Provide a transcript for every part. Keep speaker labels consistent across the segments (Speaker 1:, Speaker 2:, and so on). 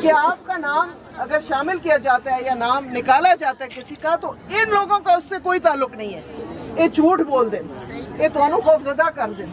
Speaker 1: कि आपका नाम अगर शामिल किया जाता है या नाम निकाला जाता है किसी का, तो इन लोगों का उससे कोई ताल्लुक नहीं है। ये झूठ बोल दें, ये तुहानू खौफजदा कर दें,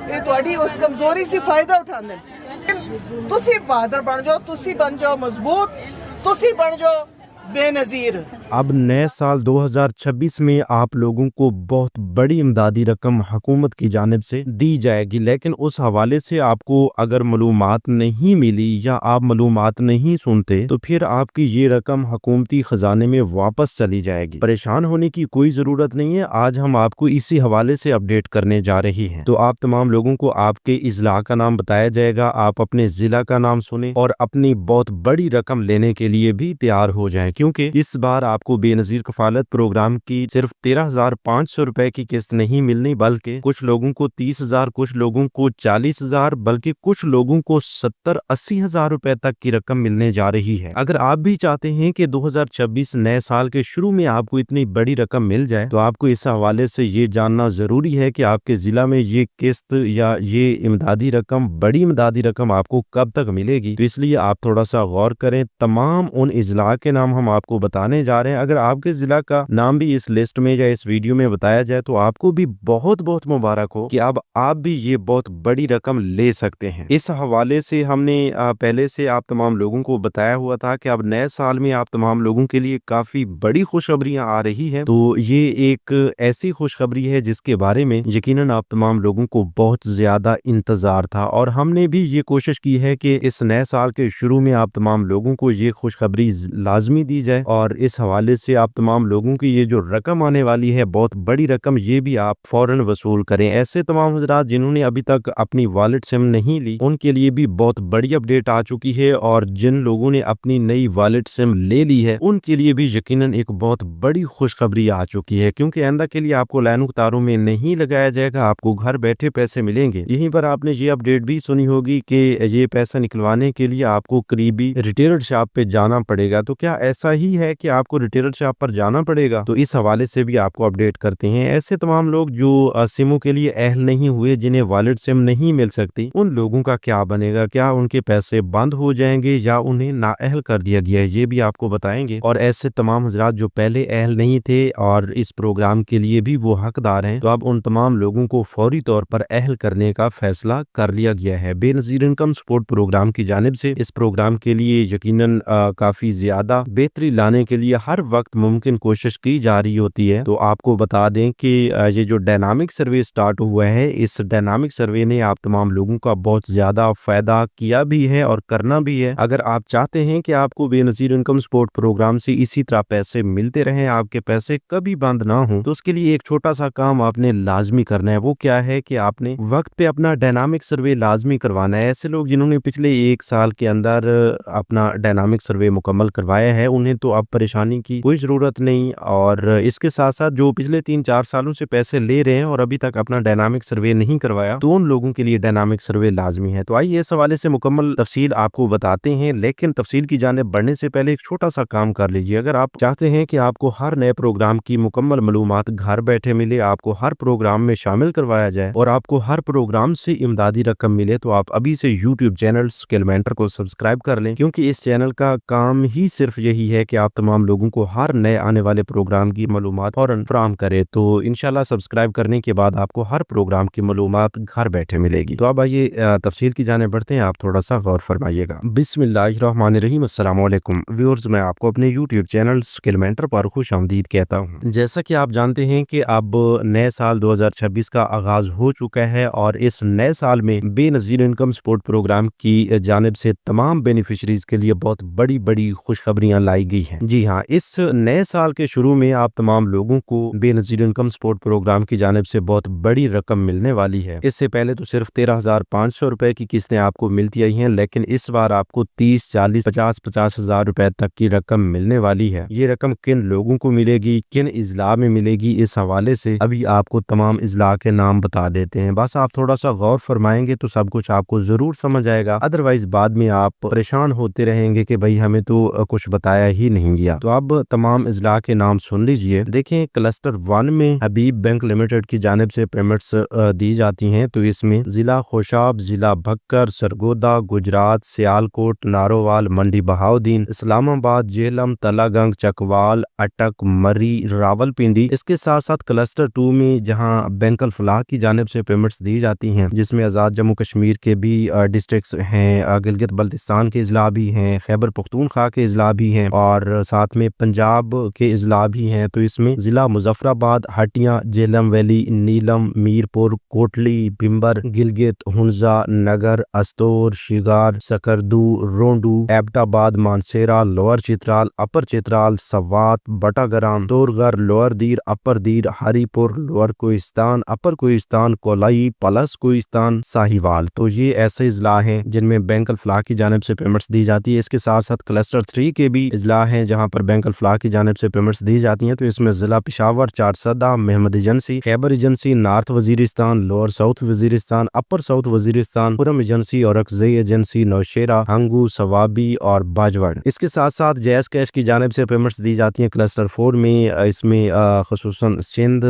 Speaker 1: ये तुहाडी उस कमजोरी से फायदा उठा दें। तुसी बहादुर बन जाओ, तुसी बन जाओ मजबूत, तुसी बन जाओ बेनजीर।
Speaker 2: अब नए साल 2026 में आप लोगों को बहुत बड़ी इमदादी रकम हुकूमत की जानिब से दी जाएगी, लेकिन उस हवाले से आपको अगर मालूमात नहीं मिली या आप मालूमात नहीं सुनते तो फिर आपकी ये रकम हुकूमती खजाने में वापस चली जाएगी। परेशान होने की कोई ज़रूरत नहीं है। आज हम आपको इसी हवाले से अपडेट करने जा रही हैं। तो आप तमाम लोगों को आपके इजला का नाम बताया जाएगा, आप अपने ज़िला का नाम सुने और अपनी बहुत बड़ी रकम लेने के लिए भी तैयार हो जाएं, क्योंकि इस बार आपको बेनजीर कफालत प्रोग्राम की सिर्फ 13,500 रुपए की किस्त नहीं मिलनी, बल्कि कुछ लोगों को 30,000, कुछ लोगों को 40,000, बल्कि कुछ लोगों को 70-80 हजार रुपए तक की रकम मिलने जा रही है। अगर आप भी चाहते हैं कि 2026 नए साल के शुरू में आपको इतनी बड़ी रकम मिल जाए, तो आपको इस हवाले से ये जानना जरूरी है कि आपके जिला में ये किस्त या ये इमदादी रकम, बड़ी इमदादी रकम आपको कब तक मिलेगी। तो इसलिए आप थोड़ा सा गौर करें। तमाम उन इजला के नाम हम आपको बताने जा रहे हैं। अगर आपके जिला का नाम भी इस लिस्ट में या इस वीडियो में बताया जाए तो आपको भी बहुत बहुत मुबारक हो कि अब आप भी ये बहुत बड़ी रकम ले सकते हैं। इस हवाले से हमने पहले से आप तमाम लोगों को बताया हुआ था कि अब नए साल में आप तमाम लोगों के लिए काफी बड़ी खुशखबरियां आ रही हैं। तो ये एक ऐसी खुशखबरी है जिसके बारे में यकीनन आप तमाम लोगों को बहुत ज्यादा इंतजार था, और हमने भी ये कोशिश की है कि इस नए साल के शुरू में आप तमाम लोगों को ये खुशखबरी लाजमी दी जाए। और इस हवाले से आप तमाम लोगों की ये जो रकम आने वाली है, बहुत बड़ी रकम, ये भी आप फौरन वसूल करें। ऐसे तमाम हजरात जिन्होंने अभी तक अपनी वॉलेट सिम नहीं ली, उनके लिए भी बहुत बड़ी अपडेट आ चुकी है, और जिन लोगों ने अपनी नई वॉलेट सिम ले ली है उनके लिए भी यकीनन एक बहुत बड़ी खुशखबरी आ चुकी है, क्योंकि आइंदा के लिए आपको लाइनों तारों में नहीं लगाया जाएगा, आपको घर बैठे पैसे मिलेंगे। यहीं पर आपने ये अपडेट भी सुनी होगी कि ये पैसा निकलवाने के लिए आपको करीबी रिटेलर शॉप पे जाना पड़ेगा। तो क्या ऐसा ही है कि आपको रिटेलर शॉप पर जाना पड़ेगा? तो इस हवाले से भी आपको अपडेट करते हैं। ऐसे तमाम लोग जो सिमों के लिए अहल नहीं हुए, जिन्हें वॉलेट सिम नहीं मिल सकती, उन लोगों का क्या बनेगा? क्या उनके पैसे बंद हो जाएंगे या उन्हें नाअहल कर दिया गया है? ये भी आपको बताएंगे। और ऐसे तमाम हजरात जो पहले अहल नहीं थे और इस प्रोग्राम के लिए भी वो हकदार हैं, तो अब उन तमाम लोगों को फौरी तौर पर अहल करने का फैसला कर लिया गया है। बेनजीर इनकम सपोर्ट प्रोग्राम की जानिब से इस प्रोग्राम के लिए यकीनन काफी ज्यादा बेहतरी लाने के लिए हर वक्त मुमकिन कोशिश की जा रही होती है। तो आपको बता दें कि ये जो डायनामिक सर्वे स्टार्ट हुआ है, इस डायनामिक सर्वे ने आप तमाम लोगों का बहुत ज्यादा फायदा किया भी है और करना भी है। अगर आप चाहते हैं कि आपको बेनजीर इनकम सपोर्ट प्रोग्राम से इसी तरह पैसे मिलते रहें, आपके पैसे कभी बंद ना हो, तो उसके लिए एक छोटा सा काम आपने लाजमी करना है। वो क्या है कि आपने वक्त पे अपना डायनामिक सर्वे लाजमी करवाना है। ऐसे लोग जिन्होंने पिछले 1 साल के अंदर अपना डायनामिक सर्वे मुकम्मल करवाया है, उन्हें तो अब परेशानी की कोई जरूरत नहीं। और इसके साथ साथ जो पिछले 3-4 सालों से पैसे ले रहे हैं और अभी तक अपना डायनामिक सर्वे नहीं करवाया, तो उन लोगों के लिए डायनामिक सर्वे लाजमी है। तो आइए इस हवाले से मुकम्मल तफसील आपको बताते हैं, लेकिन तफसील की जानिब बढ़ने से पहले एक छोटा सा काम कर लीजिए। अगर आप चाहते हैं कि आपको हर नए प्रोग्राम की मुकम्मल मालूमात घर बैठे मिले, आपको हर प्रोग्राम में शामिल करवाया जाए और आपको हर प्रोग्राम से इमदादी रकम मिले, तो आप अभी से यूट्यूब चैनल स्किल मेंटर को सब्सक्राइब कर लें, क्योंकि इस चैनल का काम ही सिर्फ यही है कि आप तमाम लोगों को हर नए आने वाले प्रोग्राम की मालूमात फौरन फराहम करे। तो इंशाल्लाह सब्सक्राइब करने के बाद आपको हर प्रोग्राम की मालूमात घर बैठे मिलेगी। तो अब आइए तफसील की जाने बढ़ते हैं, आप थोड़ा सा गौर फरमाइएगा। बिस्मिल्लाहिर्रहमानिर्रहीम, अस्सलाम वालेकुम व्यूअर्स, मैं आपको अपने यूट्यूब चैनल स्किल मेंटर पर खुशामदीद कहता हूँ। जैसा कि आप जानते हैं कि अब नए साल 2026 का आगाज हो चुका है, और इस नए साल में बेनजीर इनकम सपोर्ट प्रोग्राम की जानिब से तमाम बेनिफिशरीज के लिए बहुत बड़ी बड़ी खुशखबरियां लाई गई हैं। जी हाँ, इस नए साल के शुरू में आप तमाम लोगों को बेनजीर इनकम सपोर्ट प्रोग्राम की जानिब से बहुत बड़ी रकम मिलने वाली है। इससे पहले तो सिर्फ 13,500 रुपए की किस्तें आपको मिलती आई हैं, लेकिन इस बार आपको 30, 40, 50 हजार रुपए तक की रकम मिलने वाली है। ये रकम किन लोगों को मिलेगी, किन इजला में मिलेगी, इस हवाले से अभी आपको तमाम इजला के नाम बता देते हैं। बस आप थोड़ा सा गौर फरमाएंगे तो सब कुछ आपको जरूर समझ आएगा, अदरवाइज बाद में आप परेशान होते रहेंगे कि भाई हमें तो कुछ बताया ही नहीं गया। तो अब अब तमाम इजला के नाम सुन लीजिए। देखें, क्लस्टर 1 में हबीब बैंक लिमिटेड की जानिब से पेमेंट्स दी जाती हैं। तो इसमें जिला खोशाब, जिला भक्कर, सरगोदा, गुजरात, सियालकोट, नारोवाल, मंडी बहाउद्दीन, इस्लामाबाद, जेहलम, तलागंग, चकवाल, अटक, मरी, रावलपिंडी। इसके साथ साथ क्लस्टर 2 में जहां बैंक अल फलाह की जानिब से पेमेंट्स दी जाती हैं, जिसमें आज़ाद जम्मू कश्मीर के भी डिस्ट्रिक्ट्स हैं, गिलगित बल्तिस्तान के इजला भी हैं, खैबर पख्तूनख्वा के इजला भी हैं और साथ में पंजाब के इजला भी हैं। तो इसमें जिला मुजफ्फराबाद, हटिया, जेहलम वैली, नीलम, मीरपुर, कोटली, बिम्बर, गिलगित, हुंजा, नगर, अस्तोर, शिगार, सकरदू, रोंडू, एबटाबाद, मानसेरा, लोअर चित्राल, अपर चित्राल, सवात, बटागराम, तोरगर, लोअर दीर, अपर दीर, हरीपुर, लोअर कोहिस्तान, अपर कोहिस्तान, कोलाई, प्लस कोहिस्तान, साहिवाल। तो ये ऐसे इजला हैं जिनमें बैंक अल फलाह की जानिब से पेमेंट्स दी जाती है। इसके साथ साथ क्लस्टर 3 के भी इजला हैं जहां पर बैंक अल फलाह की जानिब से पेमेंट्स दी जाती हैं। तो इसमें जिला Peshawar, Charsadda, Mohmand agency, Khyber agency, north Waziristan, lower south Waziristan, upper south Waziristan, पुरम एजेंसी और अक्सई एजेंसी, नौशेरा, हंगू, सवाबी और बाजवड़। इसके साथ साथ जैस कैश की जानिब से पेमेंट्स दी जाती हैं क्लस्टर 4 में। इसमें खुसूसन सिंध,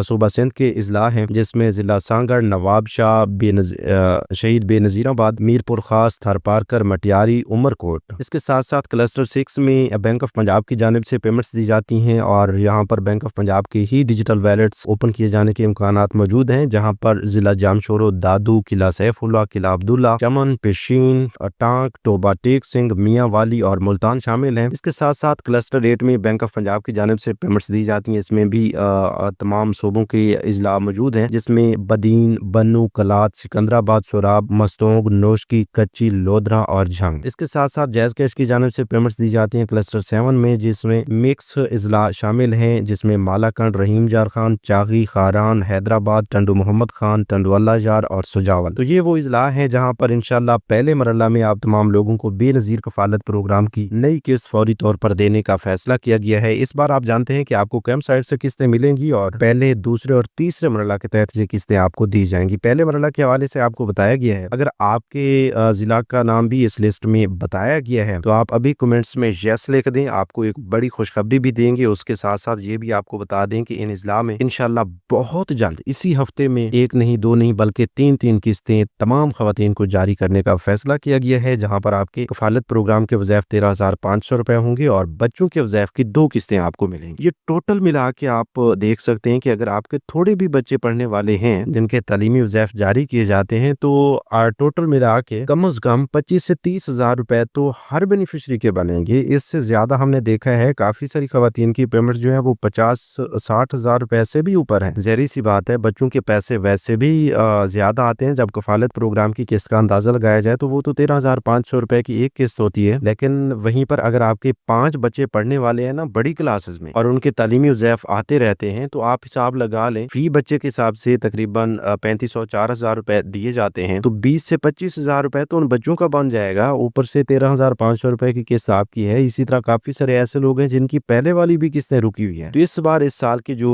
Speaker 2: सूबा सिंध के इजला हैं जिसमें जिला सांगड़, नवाब शाह, शहीद बेनजीराबाद, मीरपुर खास, थरपारकर, मटियारी, उमरकोट। इसके साथ साथ क्लस्टर 6 में बैंक ऑफ पंजाब की जानिब से पेमेंट्स दी जाती हैं और यहाँ पर बैंक ऑफ पंजाब के ही डिजिटल वैलेट्स ओपन किए जाने के इम्कानात मौजूद हैं, जहाँ पर जिला जामशोरो, दादू, किला सैफुल्ला, किला अब्दुल्ला, चमन, पेशीन, टांक, टोबा टेक सिंह, मियाँ वाली और मुल्तान शामिल हैं। इसके साथ साथ क्लस्टर 8 में बैंक ऑफ पंजाब की जानिब से पेमेंट्स दी जाती हैं। इसमें भी तमाम सूबों के इजला मौजूद हैं जिसमें बदीन, बन्नू, कलात, सिकंदराबाद, सोराब, मस्तोंग, नोशकी, कच्ची, लोधरा और झंग। इसके साथ साथ जैज कैश की जानिब से पेमेंट्स दी जाती हैं क्लस्टर 7 में, जिसमें मिक्स इजला शामिल हैं जिसमें मालाकंड, रहीम जार खान, चागी, खारान, हैदराबाद, टंडू मोहम्मद खान, टंडू अल्लाह जार और सुजावल। तो ये वो इजला हैं जहाँ पर इंशाल्लाह पहले मरला में आप तमाम लोगों को बेनजीर कफालत प्रोग्राम की नई किस्त फौरी तौर पर देने का फैसला किया गया है। इस बार आप जानते हैं कि आपको कैंप साइट से किस्तें मिलेंगी और पहले, दूसरे और तीसरे मरला के तहत ये किस्तें आपको दी जाएंगी। पहले मरला के हवाले से आपको बताया गया है, अगर आपके जिला का नाम भी इस लिस्ट में बताया गया है तो आप अभी कमेंट्स में यस लिख दें। आपको एक बड़ी खुशखबरी भी देंगे। उसके साथ साथ ये भी आपको बता दें कि इन इजला में इंशाल्लाह बहुत जल्द इसी हफ्ते में एक नहीं, दो नहीं, बल्कि 3-3 किस्तें तमाम खवातीन को जारी करने का फैसला किया गया है, जहां पर आपके कफालत प्रोग्राम के वज़ैफ 13,500 रुपए होंगे और बच्चों के वज़ैफ की 2 किस्तें आपको मिलेंगी। ये टोटल मिला के आप देख सकते हैं कि अगर आपके थोड़े भी बच्चे पढ़ने वाले हैं जिनके तालीमी वज़ैफ जारी किए जाते हैं तो टोटल मिला के कम से कम 25 से 30 हजार रुपए तो हर बेनिफिशरी के बनेंगे। इससे ज्यादा हमने देखा है काफी सारी खवातीन की पेमेंट जो है वो 50-60 हजार रुपए से भी ऊपर है। ज़ाहिर सी बात है, बच्चों के पैसे वैसे भी ज्यादा आते हैं। जब कफालत प्रोग्राम की किस्त का अंदाजा लगाया जाए तो वो तो 13,500 रुपए की एक किस्त होती है, लेकिन वहीं पर अगर आपके 5 बच्चे पढ़ने वाले हैं ना बड़ी क्लासेस में और उनके तालीमी वज़ैफ आते रहते हैं तो आप हिसाब लगा लें, फी बच्चे के हिसाब से तकरीबन 3500-4000 रुपए दिए जाते हैं, तो 20 से 25 हजार रुपए तो उन बच्चों का बन जाएगा। ऊपर से 13,500 रुपए की किस्त आपकी है। इसी तरह काफी सारे ऐसे लोग हैं जिनकी पहले वाली भी किस्तें रुकी हुई है। तो इस बार इस साल की जो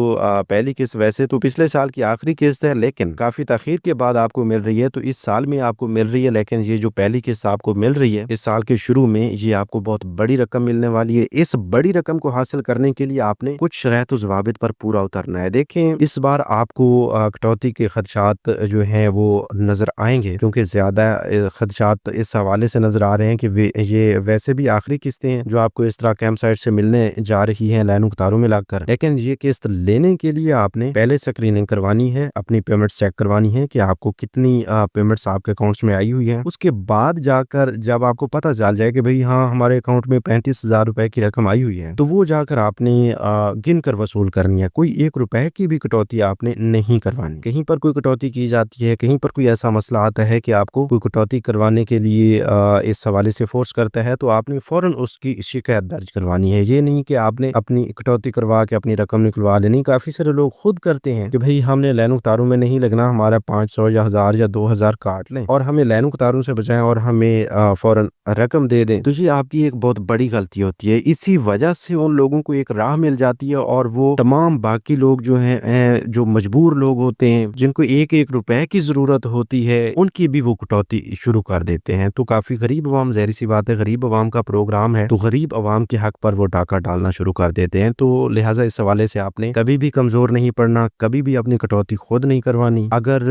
Speaker 2: पहली किस्त वैसे तो पिछले साल की आखिरी किस्त है, लेकिन काफी ताखीर के बाद आपको मिल रही है, तो इस साल में आपको मिल रही है। लेकिन ये जो पहली किस्त आपको मिल रही है इस साल के शुरू में, ये आपको बहुत बड़ी रकम मिलने वाली है। इस बड़ी रकम को हासिल करने के लिए आपने कुछ शराइत और ज़वाबित पर पूरा उतरना है। देखें, इस बार आपको कटौती के खदशात जो हैं वो नजर आएंगे, क्योंकि ज्यादा खदशात इस हवाले से नजर आ रहे हैं कि ये वैसे भी आखिरी किस्तें हैं जो आपको इस तरह कैंप साइट से मिलने जा रही हैं लाइनों कतारों में लगकर। लेकिन ये किस्त लेने के लिए आपने पहले स्क्रीनिंग करवानी है, अपनी पेमेंट चेक करवानी है कि आपको कितनी पेमेंट्स आपके अकाउंट्स में आई हुई है। उसके बाद जाकर जब आपको पता चल जाए कि भाई हाँ हमारे अकाउंट में 35,000 रुपए की रकम आई हुई है, तो वो जाकर आपने गिन कर वसूल करनी है। कोई 1 रुपए की भी कटौती आपने नहीं करवानी। कहीं पर कोई कटौती की जाती है, कहीं पर कोई ऐसा मसला आता है कि आपको कोई कटौती करवाने के लिए इस हवाले से फोर्स करता है, तो आपने फौरन उसकी शिकायत दर्ज करवानी है। ये नहीं कि आपने अपनी कटौती करवा के अपनी रकम निकलवा लेनी। काफी सारे लोग खुद करते हैं कि भाई हमने लाइनों कतारों में नहीं लगना, हमारा 500 या 1000 या 2000 काट लें और हमें लाइनों कतारों से बचाएं और हमें फौरन रकम दे दें। तो ये आपकी एक बहुत बड़ी गलती होती है। इसी वजह से उन लोगों को एक राह मिल जाती है और वो तमाम बाकी लोग जो हैं, जो मजबूर लोग होते हैं, जिनको 1-1 रुपए की जरूरत होती है, उनकी भी वो कटौती शुरू कर देते हैं। तो काफी गरीब अवाम, ज़ाहिर सी बात है गरीब अवाम का प्रोग्राम है, तो गरीब अवाम के हक पर पर वो डाका डालना शुरू कर देते हैं। तो लिहाजा इस हवाले से आपने कभी भी कमज़ोर नहीं पड़ना, कभी भी अपनी कटौती खुद नहीं करवानी। अगर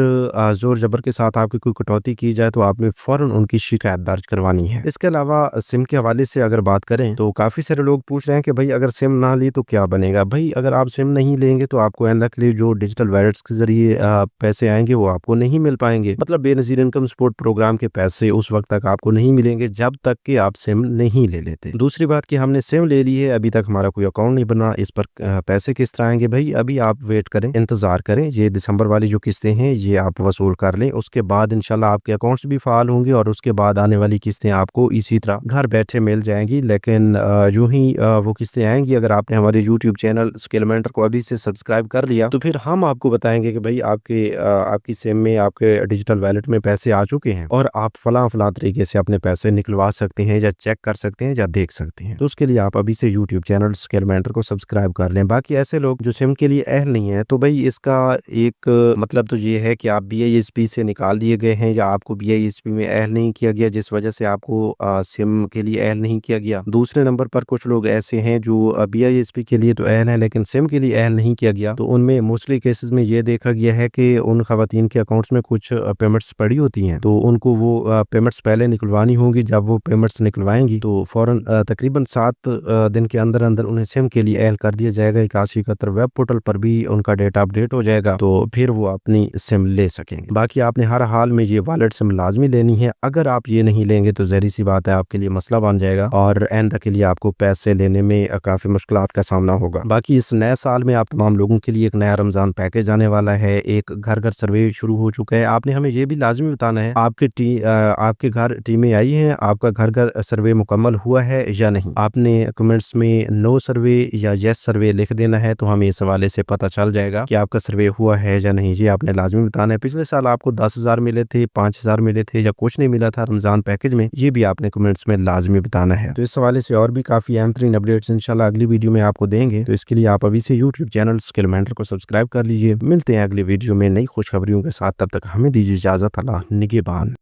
Speaker 2: ज़ोर ज़बर के साथ आपकी कोई कटौती की जाए तो आपने फ़ौरन उनकी शिकायत दर्ज करवानी है। इसके अलावा सिम के हवाले से अगर बात करें तो काफ़ी सारे लोग पूछ रहे हैं कि भाई अगर सिम ना ली तो क्या बनेगा। भाई अगर आप सिम नहीं लेंगे तो आपको आइंदा के लिए जो डिजिटल वॉलेट्स के ज़रिए पैसे आएंगे वो आपको नहीं मिल पाएंगे। मतलब बेनज़ीर इनकम सपोर्ट प्रोग्राम के पैसे उस वक्त तक आपको नहीं मिलेंगे जब तक कि आप सिम नहीं ले लेते। दूसरी बात कि हमने सिम ले ली है, अभी तक हमारा कोई अकाउंट नहीं बना, इस पर पैसे किस तरह आएंगे। भाई अभी आप वेट करें, इंतजार करें, ये दिसंबर वाली जो किस्तें हैं ये आप वसूल कर लें, उसके बाद इंशाल्लाह आपके अकाउंट्स भी फाल होंगे और उसके बाद आने वाली किस्तें आपको इसी तरह घर बैठे मिल जाएंगी। लेकिन यूं ही वो किस्तें आएंगी, अगर आपने हमारे यूट्यूब चैनल स्किल मेंटर को अभी से सब्सक्राइब कर लिया तो फिर हम आपको बताएंगे कि भाई आपकी सिम में, आपके डिजिटल वॉलेट में पैसे आ चुके हैं और आप फलां तरीके से अपने पैसे निकलवा सकते हैं या चेक कर सकते हैं या देख सकते हैं। तो उसके लिए आप अभी से यूट्यूब चैनल स्किल मेंटर को सब्सक्राइब कर लें। बाकी ऐसे लोग जो सिम के लिए अहल नहीं है, तो भाई इसका एक मतलब तो ये है कि आप BISP से निकाल दिए गए हैं या आपको BISP में अहल नहीं किया गया, जिस वजह से आपको सिम के लिए अहल नहीं किया गया। दूसरे नंबर पर कुछ लोग ऐसे हैं जो BISP के लिए तो अहल है लेकिन सिम के लिए अहल नहीं किया गया। तो उनमें मोस्टली केसेस में ये देखा गया है कि उन खवातीन के अकाउंट्स में कुछ पेमेंट्स पड़ी होती हैं, तो उनको वो पेमेंट्स पहले निकलवानी होगी। जब वो पेमेंट्स निकलवाएंगी तो फौरन तकरीबन 7 दिन के अंदर अंदर उन्हें सिम के लिए अहल कर दिया जाएगा। 8171 वेब पोर्टल पर भी उनका डेटा अपडेट हो जाएगा, तो फिर वो अपनी सिम ले सकेंगे। बाकी आपने हर हाल में ये वॉलेट सिम लाजमी लेनी है। अगर आप ये नहीं लेंगे तो ज़ाहिर सी बात है आपके लिए मसला बन जाएगा और एंड के लिए आपको पैसे लेने में काफ़ी मुश्किलात का सामना होगा। बाकी इस नए साल में आप तमाम लोगों के लिए एक नया रमज़ान पैकेज आने वाला है। एक घर घर सर्वे शुरू हो चुका है। आपने हमें ये भी लाजमी बताना है आपके घर टीमें आई हैं, आपका घर घर सर्वे मुकम्मल हुआ है या नहीं। आपने कमेंट्स में नो सर्वे या यस सर्वे लिख देना है, तो हमें इस हवाले से पता चल जाएगा कि आपका सर्वे हुआ है या नहीं। ये आपने लाजमी बताना है। पिछले साल आपको 10,000 मिले थे, 5,000 मिले थे या कुछ नहीं मिला था रमजान पैकेज में, ये भी आपने कमेंट्स में लाजमी बताना है। तो इस हवाले से और भी काफी अहम तरीन अपडेट्स इंशाल्लाह अगली वीडियो में आपको देंगे। तो इसके लिए आप अभी से यूट्यूब चैनल स्किल मेंटर को सब्सक्राइब कर लीजिए। मिलते हैं अगली वीडियो में नई खुशखबरियों के साथ, तब तक हमें दीजिए इजाजत। अल्लाह निगहबान।